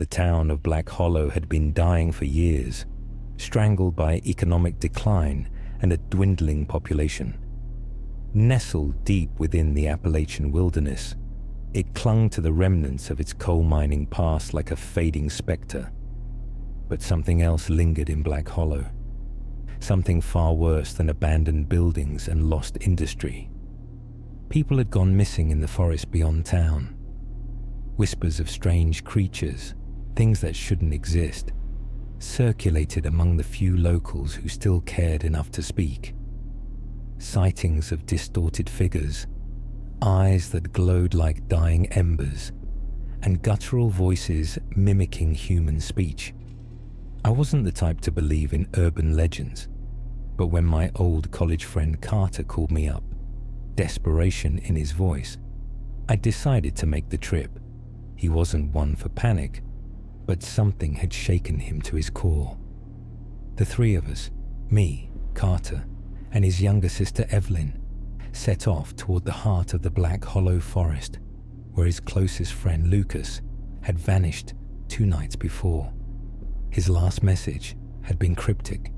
The town of Black Hollow had been dying for years, strangled by economic decline and a dwindling population. Nestled deep within the Appalachian wilderness, it clung to the remnants of its coal mining past like a fading spectre. But something else lingered in Black Hollow. Something far worse than abandoned buildings and lost industry. People had gone missing in the forest beyond town. Whispers of strange creatures, things that shouldn't exist, circulated among the few locals who still cared enough to speak. Sightings of distorted figures, eyes that glowed like dying embers, and guttural voices mimicking human speech. I wasn't the type to believe in urban legends, but when my old college friend Carter called me up, desperation in his voice, I decided to make the trip. He wasn't one for panic, but something had shaken him to his core. The three of us, me, Carter, and his younger sister Evelyn, set off toward the heart of the Black Hollow forest, where his closest friend Lucas had vanished 2 nights before. His last message had been cryptic.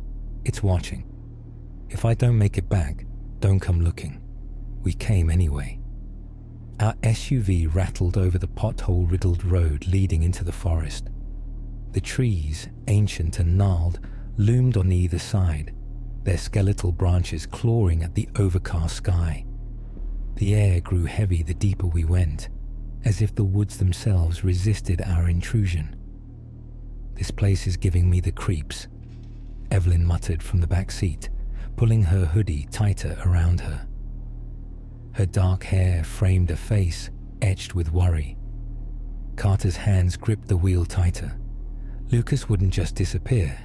"It's watching. If I don't make it back, don't come looking." We came anyway. Our SUV rattled over the pothole-riddled road leading into the forest. The trees, ancient and gnarled, loomed on either side, their skeletal branches clawing at the overcast sky. The air grew heavy the deeper we went, as if the woods themselves resisted our intrusion. "This place is giving me the creeps," Evelyn muttered from the back seat, pulling her hoodie tighter around her. Her dark hair framed a face etched with worry. Carter's hands gripped the wheel tighter. Lucas wouldn't just disappear.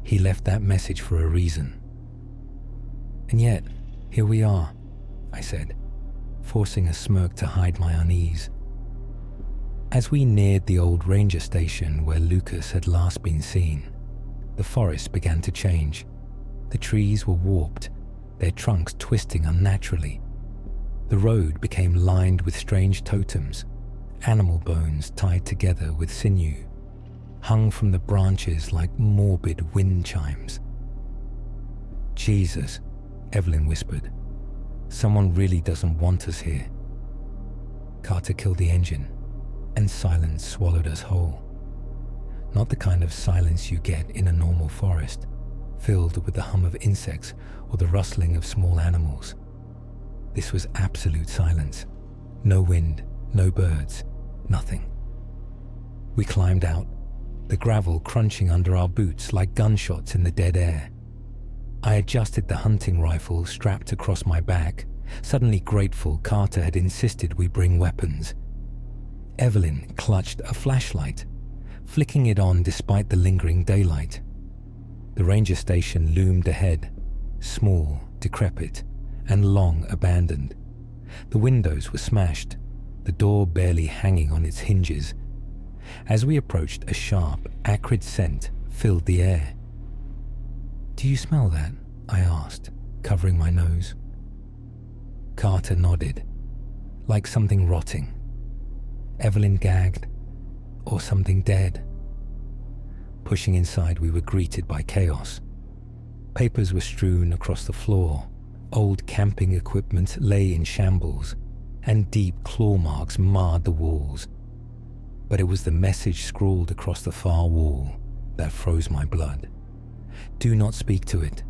He left that message for a reason. "And yet, here we are," I said, forcing a smirk to hide my unease. As we neared the old ranger station where Lucas had last been seen, the forest began to change. The trees were warped, their trunks twisting unnaturally. The road became lined with strange totems, animal bones tied together with sinew, hung from the branches like morbid wind chimes. "Jesus," Evelyn whispered. "Someone really doesn't want us here." Carter killed the engine, and silence swallowed us whole. Not the kind of silence you get in a normal forest, filled with the hum of insects or the rustling of small animals. This was absolute silence. No wind, no birds, nothing. We climbed out, the gravel crunching under our boots like gunshots in the dead air. I adjusted the hunting rifle strapped across my back, suddenly grateful Carter had insisted we bring weapons. Evelyn clutched a flashlight, flicking it on despite the lingering daylight. The ranger station loomed ahead, small, decrepit, and long abandoned. The windows were smashed, the door barely hanging on its hinges. As we approached, a sharp, acrid scent filled the air. "Do you smell that?" I asked, covering my nose. Carter nodded, like something rotting. Evelyn gagged, or something dead. Pushing inside, we were greeted by chaos. Papers were strewn across the floor, old camping equipment lay in shambles, and deep claw marks marred the walls. But it was the message scrawled across the far wall that froze my blood. "Do not speak to it."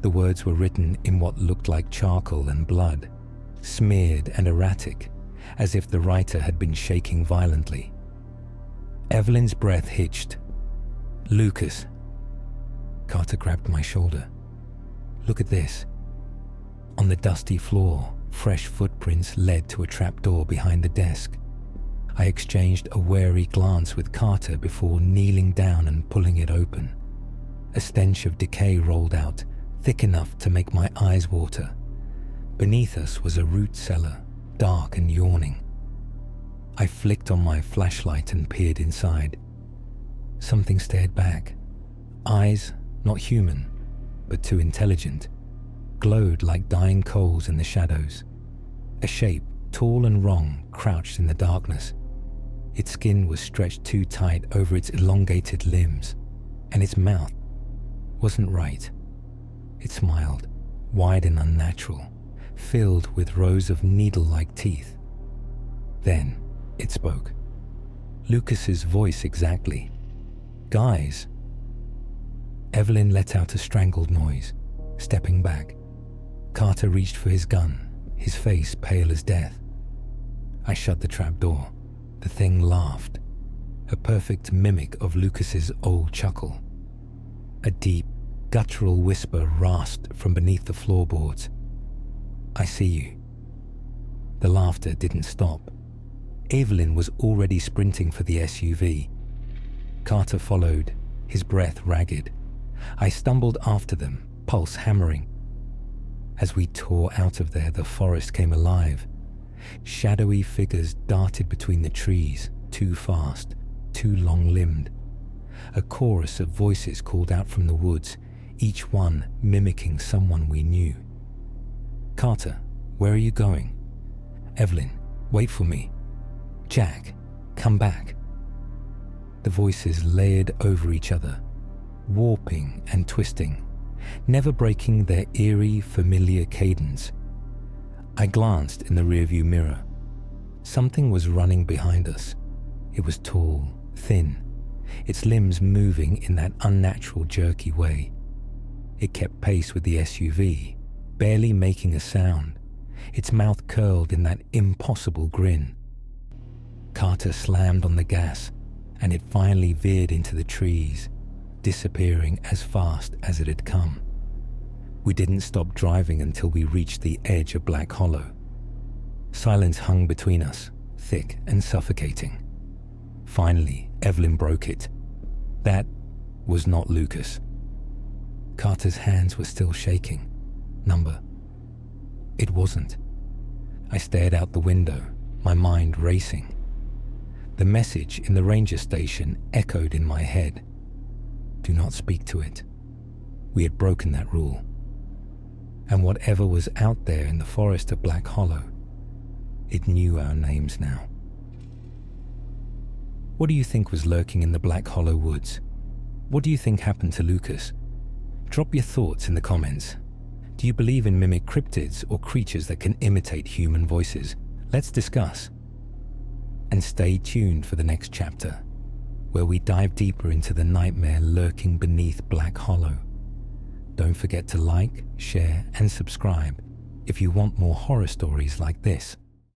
The words were written in what looked like charcoal and blood, smeared and erratic, as if the writer had been shaking violently. Evelyn's breath hitched. "Lucas." Carter grabbed my shoulder. "Look at this." On the dusty floor, fresh footprints led to a trapdoor behind the desk. I exchanged a wary glance with Carter before kneeling down and pulling it open. A stench of decay rolled out, thick enough to make my eyes water. Beneath us was a root cellar, dark and yawning. I flicked on my flashlight and peered inside. Something stared back. Eyes, not human, but too intelligent, glowed like dying coals in the shadows. A shape, tall and wrong, crouched in the darkness. Its skin was stretched too tight over its elongated limbs, and its mouth wasn't right. It smiled, wide and unnatural, filled with rows of needle-like teeth. Then it spoke. Lucas's voice exactly. "Guys." Evelyn let out a strangled noise, stepping back. Carter reached for his gun, his face pale as death. I shut the trapdoor. The thing laughed, a perfect mimic of Lucas's old chuckle. A deep, guttural whisper rasped from beneath the floorboards. "I see you." The laughter didn't stop. Evelyn was already sprinting for the SUV. Carter followed, his breath ragged. I stumbled after them, pulse hammering. As we tore out of there, the forest came alive. Shadowy figures darted between the trees, too fast, too long-limbed. A chorus of voices called out from the woods, each one mimicking someone we knew. "Carter, where are you going?" "Evelyn, wait for me." "Jack, come back." The voices layered over each other, warping and twisting, never breaking their eerie, familiar cadence. I glanced in the rearview mirror. Something was running behind us. It was tall, thin, its limbs moving in that unnatural, jerky way. It kept pace with the SUV, barely making a sound, its mouth curled in that impossible grin. Carter slammed on the gas, and it finally veered into the trees, disappearing as fast as it had come. We didn't stop driving until we reached the edge of Black Hollow. Silence hung between us, thick and suffocating. Finally, Evelyn broke it. That was not Lucas. Carter's hands were still shaking. "Number." It wasn't. I stared out the window, my mind racing. The message in the ranger station echoed in my head. Do not speak to it. We had broken that rule. And whatever was out there in the forest of Black Hollow, it knew our names now. What do you think was lurking in the Black Hollow woods? What do you think happened to Lucas? Drop your thoughts in the comments. Do you believe in mimic cryptids or creatures that can imitate human voices? Let's discuss. And stay tuned for the next chapter, where we dive deeper into the nightmare lurking beneath Black Hollow. Don't forget to like, share, and subscribe if you want more horror stories like this.